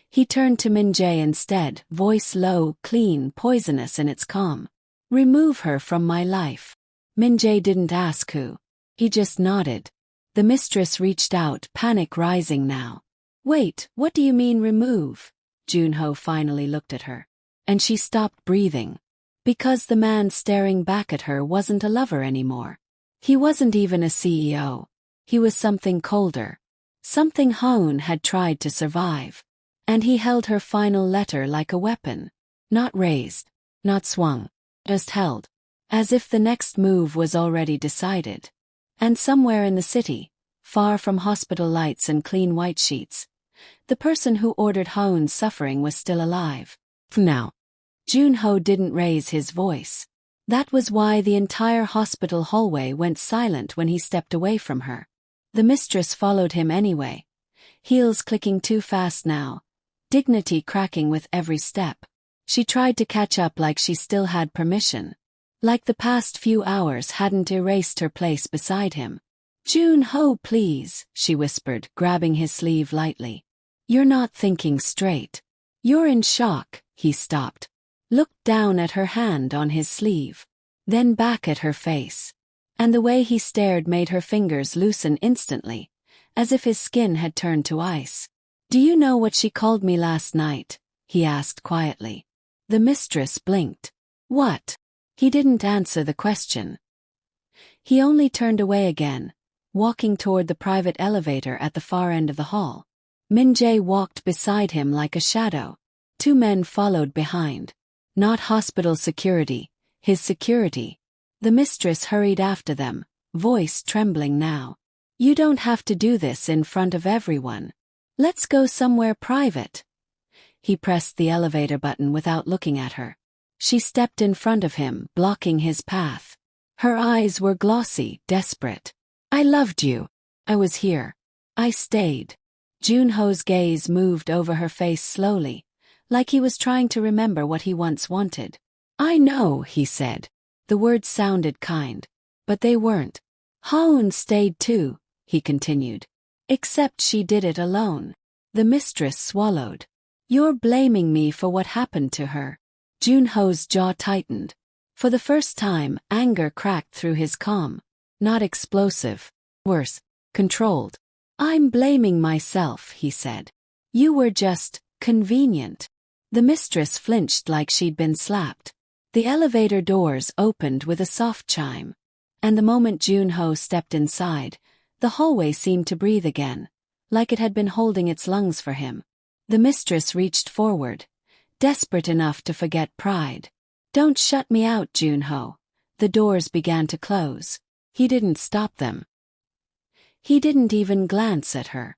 He turned to Min-jae instead, voice low, clean, poisonous in its calm. Remove her from my life. Min-jae didn't ask who. He just nodded. The mistress reached out, panic rising now. Wait, what do you mean remove? Junho finally looked at her. And she stopped breathing. Because the man staring back at her wasn't a lover anymore. He wasn't even a CEO. He was something colder. Something Hoon had tried to survive. And he held her final letter like a weapon. Not raised. Not swung. Just held. As if the next move was already decided. And somewhere in the city, far from hospital lights and clean white sheets, the person who ordered Hoon's suffering was still alive. Now. Junho didn't raise his voice. That was why the entire hospital hallway went silent when he stepped away from her. The mistress followed him anyway. Heels clicking too fast now. Dignity cracking with every step. She tried to catch up like she still had permission. Like the past few hours hadn't erased her place beside him. "Junho, please," she whispered, grabbing his sleeve lightly. "You're not thinking straight. You're in shock." He stopped. Looked down at her hand on his sleeve. Then back at her face. And the way he stared made her fingers loosen instantly, as if his skin had turned to ice. "Do you know what she called me last night?" he asked quietly. The mistress blinked. "What?" He didn't answer the question. He only turned away again, walking toward the private elevator at the far end of the hall. Min-jae walked beside him like a shadow. 2 men followed behind. Not hospital security, his security. The mistress hurried after them, voice trembling now. "You don't have to do this in front of everyone. Let's go somewhere private." He pressed the elevator button without looking at her. She stepped in front of him, blocking his path. Her eyes were glossy, desperate. "I loved you. I was here. I stayed." Junho's gaze moved over her face slowly, like he was trying to remember what he once wanted. "I know," he said. The words sounded kind. But they weren't. "Hoon stayed too," he continued. "Except she did it alone." The mistress swallowed. "You're blaming me for what happened to her." Junho's jaw tightened. For the first time, anger cracked through his calm. Not explosive. Worse, controlled. "I'm blaming myself," he said. "You were just convenient." The mistress flinched like she'd been slapped. The elevator doors opened with a soft chime. And the moment Junho stepped inside, the hallway seemed to breathe again, like it had been holding its lungs for him. The mistress reached forward, desperate enough to forget pride. "Don't shut me out, Junho." The doors began to close. He didn't stop them. He didn't even glance at her.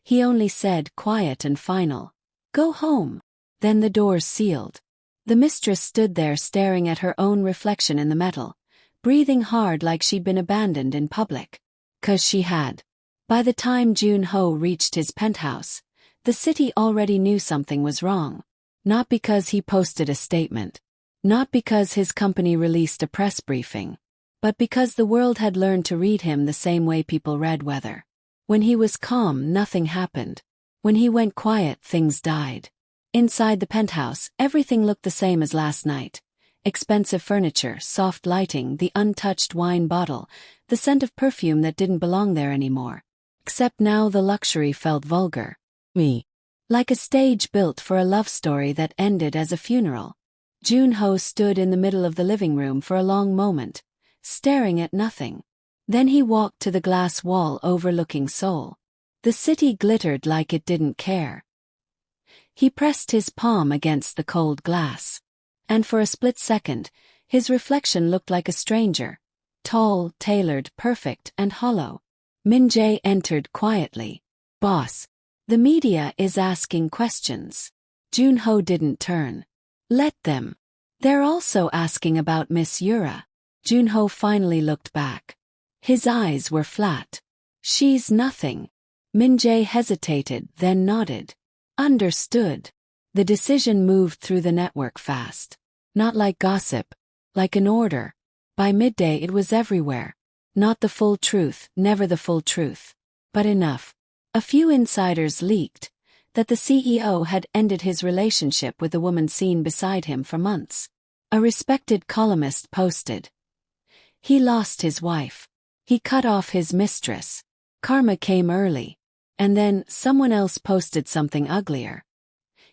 He only said, quiet and final, "Go home." Then the doors sealed. The mistress stood there staring at her own reflection in the metal, breathing hard like she'd been abandoned in public. 'Cause she had. By the time Junho reached his penthouse, the city already knew something was wrong. Not because he posted a statement. Not because his company released a press briefing. But because the world had learned to read him the same way people read weather. When he was calm, nothing happened. When he went quiet, things died. Inside the penthouse, everything looked the same as last night. Expensive furniture, soft lighting, the untouched wine bottle, the scent of perfume that didn't belong there anymore. Except now the luxury felt vulgar. Like a stage built for a love story that ended as a funeral. Junho stood in the middle of the living room for a long moment, staring at nothing. Then he walked to the glass wall overlooking Seoul. The city glittered like it didn't care. He pressed his palm against the cold glass. And for a split second, his reflection looked like a stranger. Tall, tailored, perfect, and hollow. Min-jae entered quietly. "Boss. The media is asking questions." Junho didn't turn. "Let them. They're also asking about Miss Yura." Junho finally looked back. His eyes were flat. "She's nothing." Min-jae hesitated, then nodded. "Understood." The decision moved through the network fast. Not like gossip, like an order. By midday it was everywhere. Not the full truth, never the full truth. But enough. A few insiders leaked that the CEO had ended his relationship with the woman seen beside him for months. A respected columnist posted. He lost his wife. He cut off his mistress. Karma came early. And then someone else posted something uglier.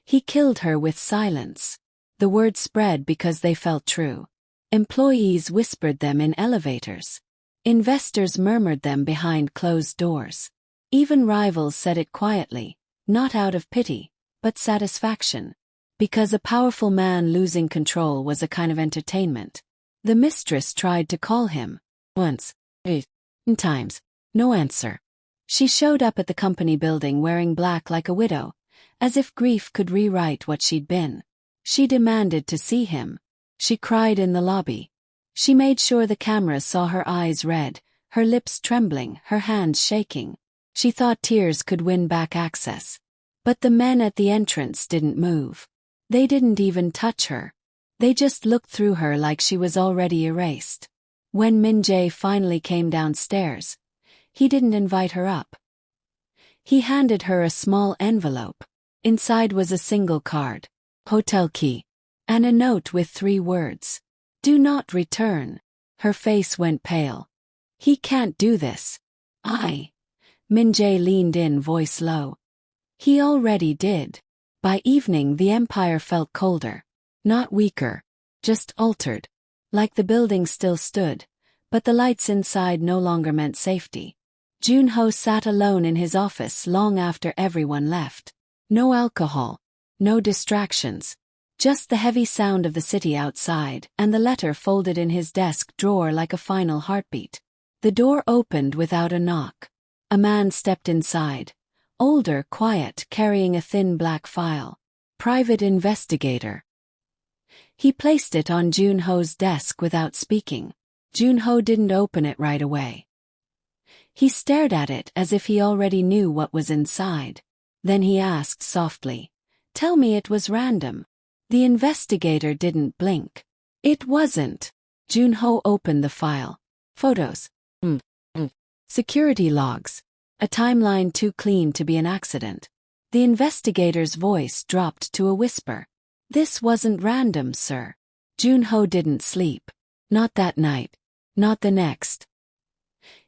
He killed her with silence. The word spread because they felt true. Employees whispered them in elevators. Investors murmured them behind closed doors. Even rivals said it quietly, not out of pity, but satisfaction. Because a powerful man losing control was a kind of entertainment. The mistress tried to call him. Once. 8 times. No answer. She showed up at the company building wearing black like a widow, as if grief could rewrite what she'd been. She demanded to see him. She cried in the lobby. She made sure the cameras saw her eyes red, her lips trembling, her hands shaking. She thought tears could win back access. But the men at the entrance didn't move. They didn't even touch her. They just looked through her like she was already erased. When Min-jae finally came downstairs, he didn't invite her up. He handed her a small envelope. Inside was a single card, hotel key, and a note with 3 words. Do not return. Her face went pale. He can't do this. Min-jae leaned in, voice low. He already did. By evening the empire felt colder. Not weaker, just altered. Like the building still stood, but the lights inside no longer meant safety. Junho sat alone in his office long after everyone left. No alcohol, no distractions. Just the heavy sound of the city outside and the letter folded in his desk drawer like a final heartbeat. The door opened without a knock. A man stepped inside. Older, quiet, carrying a thin black file. Private investigator. He placed it on Junho's desk without speaking. Junho didn't open it right away. He stared at it as if he already knew what was inside. Then he asked softly, "Tell me it was random." The investigator didn't blink. It wasn't. Junho opened the file. Photos. Security logs. A timeline too clean to be an accident. The investigator's voice dropped to a whisper. This wasn't random, sir. Junho didn't sleep. Not that night. Not the next.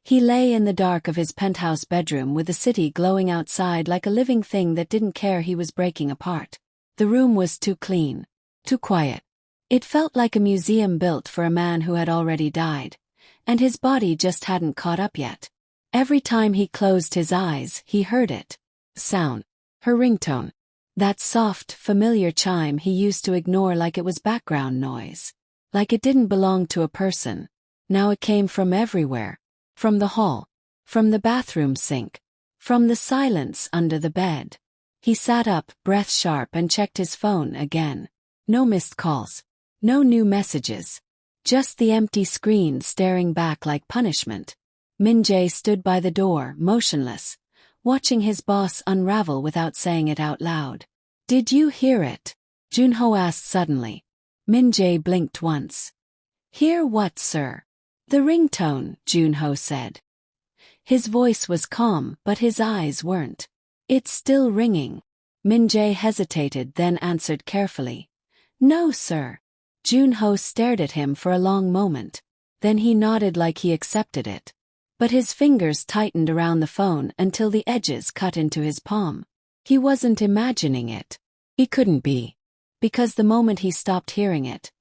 He lay in the dark of his penthouse bedroom with the city glowing outside like a living thing that didn't care he was breaking apart. The room was too clean. Too quiet. It felt like a museum built for a man who had already died. And his body just hadn't caught up yet. Every time he closed his eyes, he heard it. Sound. Her ringtone. That soft, familiar chime he used to ignore like it was background noise. Like it didn't belong to a person. Now it came from everywhere. From the hall. From the bathroom sink. From the silence under the bed. He sat up, breath sharp, and checked his phone again. No missed calls. No new messages. Just the empty screen staring back like punishment. Min-jae stood by the door, motionless, watching his boss unravel without saying it out loud. Did you hear it? Junho asked suddenly. Min-jae blinked once. Hear what, sir? The ringtone, Junho said. His voice was calm, but his eyes weren't. It's still ringing. Min-jae hesitated, then answered carefully. No, sir. Junho stared at him for a long moment. Then he nodded like he accepted it. But his fingers tightened around the phone until the edges cut into his palm. He wasn't imagining it. He couldn't be. Because the moment he stopped hearing it,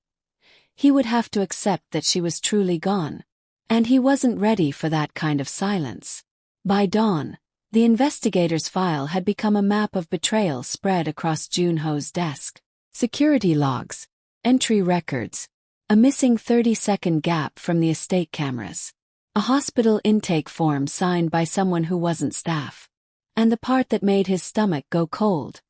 he would have to accept that she was truly gone. And he wasn't ready for that kind of silence. By dawn, the investigator's file had become a map of betrayal spread across Junho's desk. Security logs, entry records, a missing 30-second gap from the estate cameras, a hospital intake form signed by someone who wasn't staff. And the part that made his stomach go cold,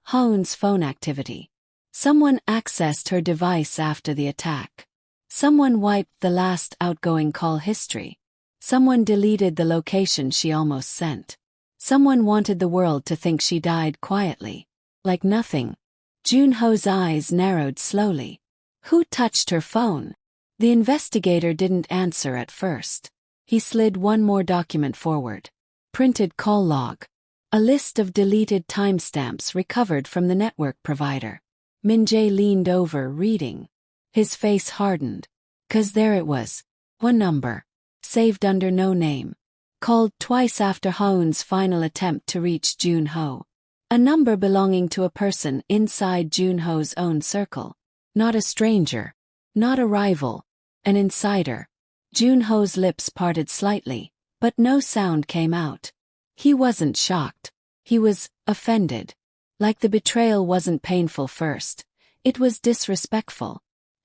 Hoon's phone activity. Someone accessed her device after the attack. Someone wiped the last outgoing call history. Someone deleted the location she almost sent. Someone wanted the world to think she died quietly. Like nothing. Junho's eyes narrowed slowly. Who touched her phone? The investigator didn't answer at first. He slid one more document forward. Printed call log. A list of deleted timestamps recovered from the network provider. Min-jae leaned over, reading. His face hardened. 'Cause there it was. One number. Saved under no name. Called twice after Hoon's final attempt to reach Junho. A number belonging to a person inside Junho's own circle. Not a stranger. Not a rival. An insider. Junho's lips parted slightly, but no sound came out. He wasn't shocked. He was offended. Like the betrayal wasn't painful first. It was disrespectful.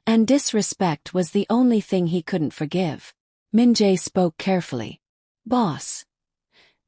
And disrespect was the only thing he couldn't forgive. Min-jae spoke carefully. Boss.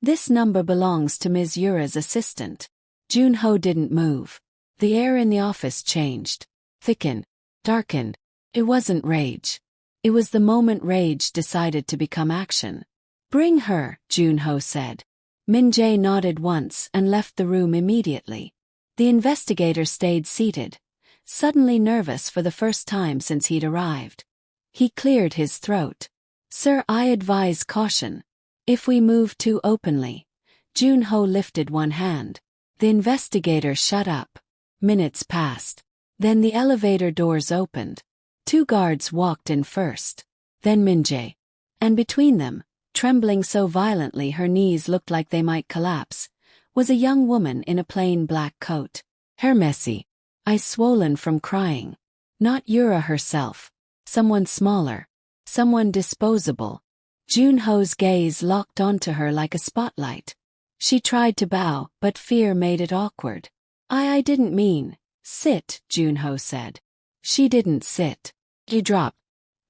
This number belongs to Ms. Yura's assistant. Junho didn't move. The air in the office changed. Thickened. Darkened. It wasn't rage. It was the moment rage decided to become action. Bring her, Junho said. Min-jae nodded once and left the room immediately. The investigator stayed seated, suddenly nervous for the first time since he'd arrived. He cleared his throat. Sir, I advise caution. If we move too openly. Junho lifted one hand. The investigator shut up. Minutes passed. Then the elevator doors opened. 2 guards walked in first. Then Min-jae. And between them, trembling so violently her knees looked like they might collapse, was a young woman in a plain black coat. Hair messy. Eyes swollen from crying. Not Yura herself. Someone smaller. Someone disposable. Junho's gaze locked onto her like a spotlight. She tried to bow, but fear made it awkward. I didn't mean. Sit, Junho said. She didn't sit. She dropped.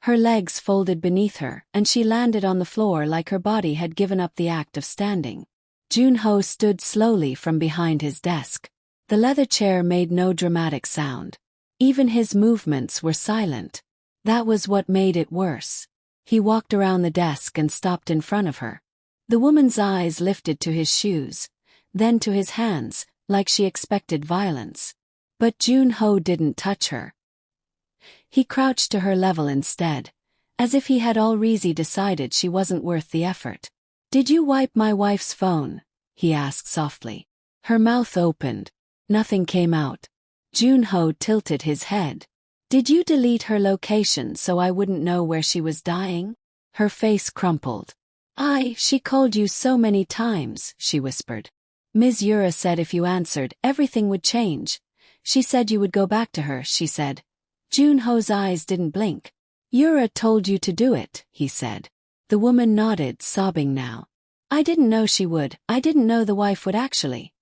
Her legs folded beneath her, and she landed on the floor like her body had given up the act of standing. Junho stood slowly from behind his desk. The leather chair made no dramatic sound. Even his movements were silent. That was what made it worse. He walked around the desk and stopped in front of her. The woman's eyes lifted to his shoes, then to his hands, like she expected violence. But Junho didn't touch her. He crouched to her level instead, as if he had already decided she wasn't worth the effort. Did you wipe my wife's phone? He asked softly. Her mouth opened. Nothing came out. Junho tilted his head. Did you delete her location so I wouldn't know where she was dying? Her face crumpled. She called you so many times, she whispered. Ms. Yura said if you answered, everything would change. She said you would go back to her, she said. Junho's eyes didn't blink. Yura told you to do it, he said. The woman nodded, sobbing now. I didn't know she would. I didn't know the wife would actually.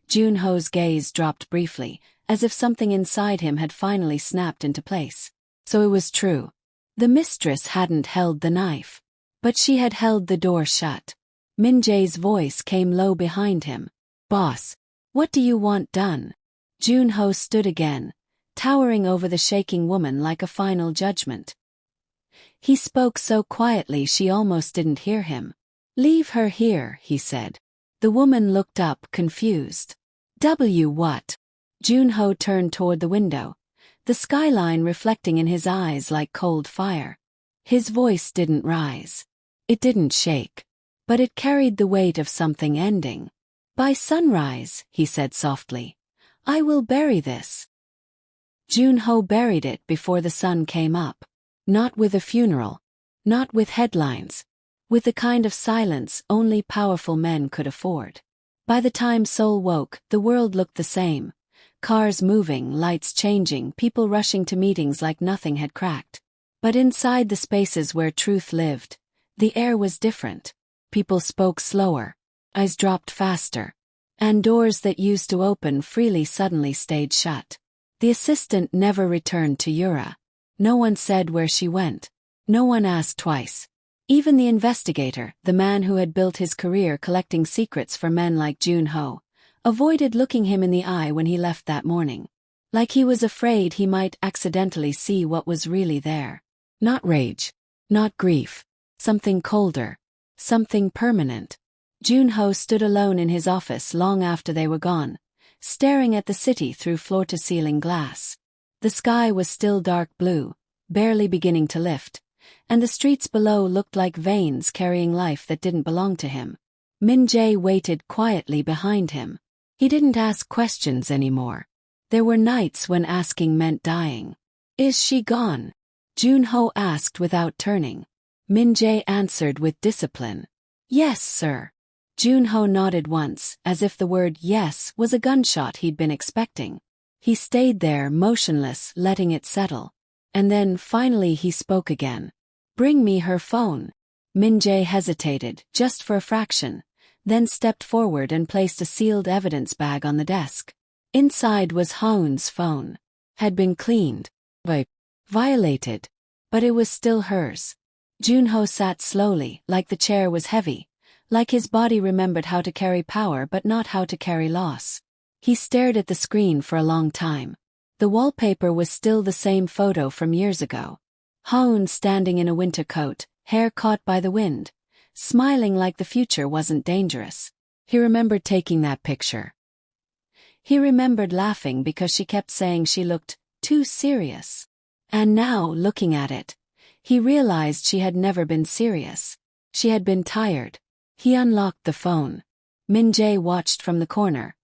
Junho's gaze dropped briefly, as if something inside him had finally snapped into place. So it was true. The mistress hadn't held the knife. But she had held the door shut. Min-jae's voice came low behind him. Boss, what do you want done? Junho stood again, towering over the shaking woman like a final judgment. He spoke so quietly she almost didn't hear him. Leave her here, he said. The woman looked up, confused. What? Junho turned toward the window, the skyline reflecting in his eyes like cold fire. His voice didn't rise. It didn't shake. But it carried the weight of something ending. By sunrise, he said softly, I will bury this. Junho buried it before the sun came up. Not with a funeral. Not with headlines. With the kind of silence only powerful men could afford. By the time Seoul woke, the world looked the same. Cars moving, lights changing, people rushing to meetings like nothing had cracked. But inside the spaces where truth lived, the air was different. People spoke slower. Eyes dropped faster. And doors that used to open freely suddenly stayed shut. The assistant never returned to Yura. No one said where she went. No one asked twice. Even the investigator, the man who had built his career collecting secrets for men like Junho, avoided looking him in the eye when he left that morning. Like he was afraid he might accidentally see what was really there. Not rage. Not grief. Something colder. Something permanent. Junho stood alone in his office long after they were gone, staring at the city through floor-to-ceiling glass. The sky was still dark blue, barely beginning to lift, and the streets below looked like veins carrying life that didn't belong to him. Min-jae waited quietly behind him. He didn't ask questions anymore. There were nights when asking meant dying. Is she gone? Junho asked without turning. Min-jae answered with discipline. Yes, sir. Junho nodded once, as if the word yes was a gunshot he'd been expecting. He stayed there, motionless, letting it settle. And then, finally he spoke again. "Bring me her phone." Min-jae hesitated, just for a fraction, then stepped forward and placed a sealed evidence bag on the desk. Inside was Hoon's phone. Had been cleaned. Violated. But it was still hers. Junho sat slowly, like the chair was heavy, like his body remembered how to carry power but not how to carry loss. He stared at the screen for a long time. The wallpaper was still the same photo from years ago. Hoon standing in a winter coat, hair caught by the wind, smiling like the future wasn't dangerous. He remembered taking that picture. He remembered laughing because she kept saying she looked too serious. And now, looking at it, he realized she had never been serious. She had been tired. He unlocked the phone. Min-jae watched from the corner,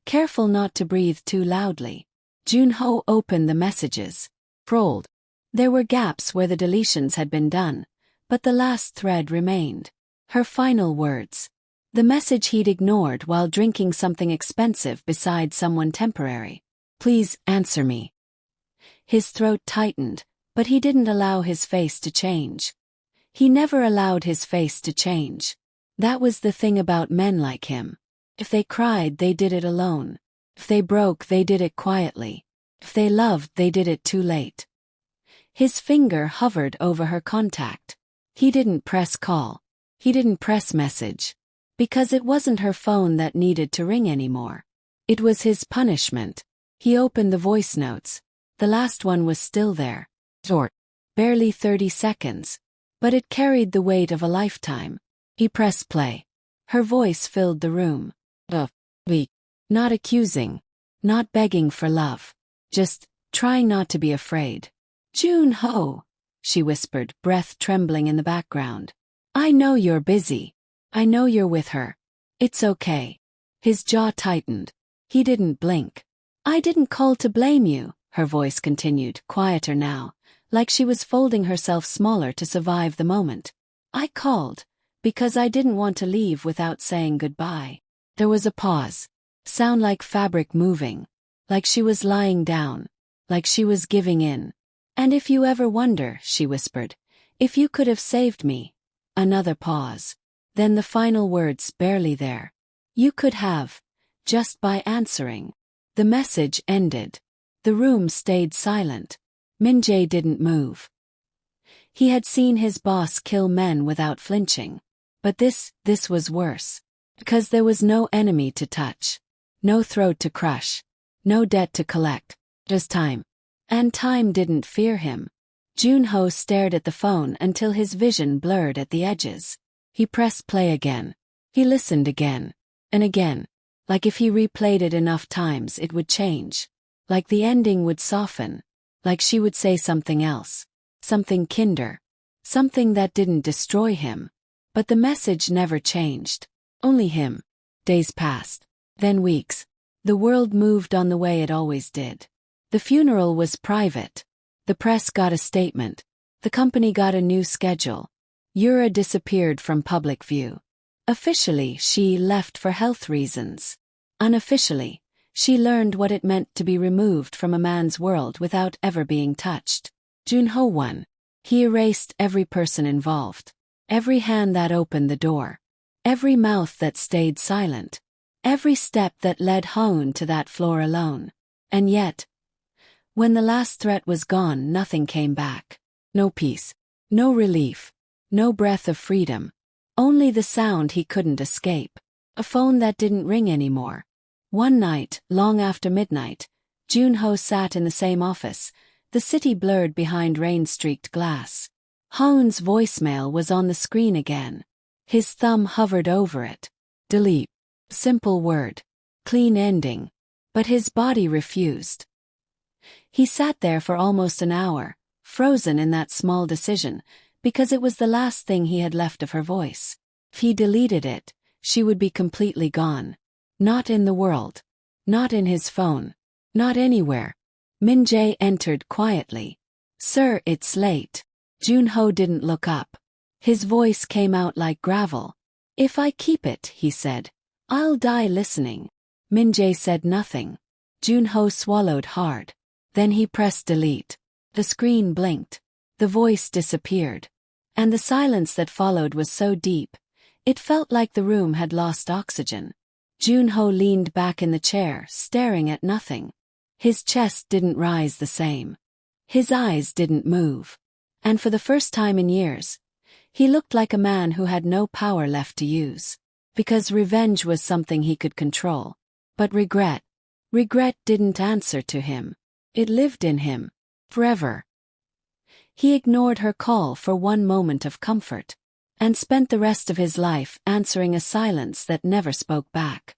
careful not to breathe too loudly. Junho opened the messages. Scrolled. There were gaps where the deletions had been done, but the last thread remained. Her final words. The message he'd ignored while drinking something expensive beside someone temporary. "Please, answer me." His throat tightened, but he didn't allow his face to change. He never allowed his face to change. That was the thing about men like him. If they cried, they did it alone. If they broke, they did it quietly. If they loved, they did it too late. His finger hovered over her contact. He didn't press call. He didn't press message. Because it wasn't her phone that needed to ring anymore. It was his punishment. He opened the voice notes. The last one was still there. Short. Barely 30 seconds. But it carried the weight of a lifetime. He pressed play. Her voice filled the room. Weak. Not accusing. Not begging for love. Just trying not to be afraid. "Junho," she whispered, breath trembling in the background. "I know you're busy. I know you're with her. It's okay." His jaw tightened. He didn't blink. "I didn't call to blame you," her voice continued, quieter now, like she was folding herself smaller to survive the moment. "I called because I didn't want to leave without saying goodbye." There was a pause. Sound like fabric moving. Like she was lying down. Like she was giving in. "And if you ever wonder," she whispered, "if you could have saved me." Another pause. Then the final words, barely there. "You could have. Just by answering." The message ended. The room stayed silent. Min-jae didn't move. He had seen his boss kill men without flinching. But this was worse. Because there was no enemy to touch. No throat to crush. No debt to collect. Just time. And time didn't fear him. Junho stared at the phone until his vision blurred at the edges. He pressed play again. He listened again. And again. Like if he replayed it enough times it would change. Like the ending would soften. Like she would say something else. Something kinder. Something that didn't destroy him. But the message never changed. Only him. Days passed. Then weeks. The world moved on the way it always did. The funeral was private. The press got a statement. The company got a new schedule. Yura disappeared from public view. Officially, she left for health reasons. Unofficially, she learned what it meant to be removed from a man's world without ever being touched. Junho won. He erased every person involved. Every hand that opened the door. Every mouth that stayed silent. Every step that led Hoon to that floor alone. And yet, when the last threat was gone, nothing came back. No peace. No relief. No breath of freedom. Only the sound he couldn't escape. A phone that didn't ring anymore. One night, long after midnight, Junho sat in the same office, the city blurred behind rain-streaked glass. Hoon's voicemail was on the screen again. His thumb hovered over it. Delete. Simple word. Clean ending. But his body refused. He sat there for almost an hour, frozen in that small decision, because it was the last thing he had left of her voice. If he deleted it, she would be completely gone. Not in the world. Not in his phone. Not anywhere. Min-jae entered quietly. "Sir, it's late." Junho didn't look up. His voice came out like gravel. "If I keep it," he said, "I'll die listening." Min-jae said nothing. Junho swallowed hard. Then he pressed delete. The screen blinked. The voice disappeared. And the silence that followed was so deep, it felt like the room had lost oxygen. Junho leaned back in the chair, staring at nothing. His chest didn't rise the same. His eyes didn't move. And for the first time in years, he looked like a man who had no power left to use. Because revenge was something he could control. But regret didn't answer to him. It lived in him. Forever. He ignored her call for one moment of comfort. And spent the rest of his life answering a silence that never spoke back.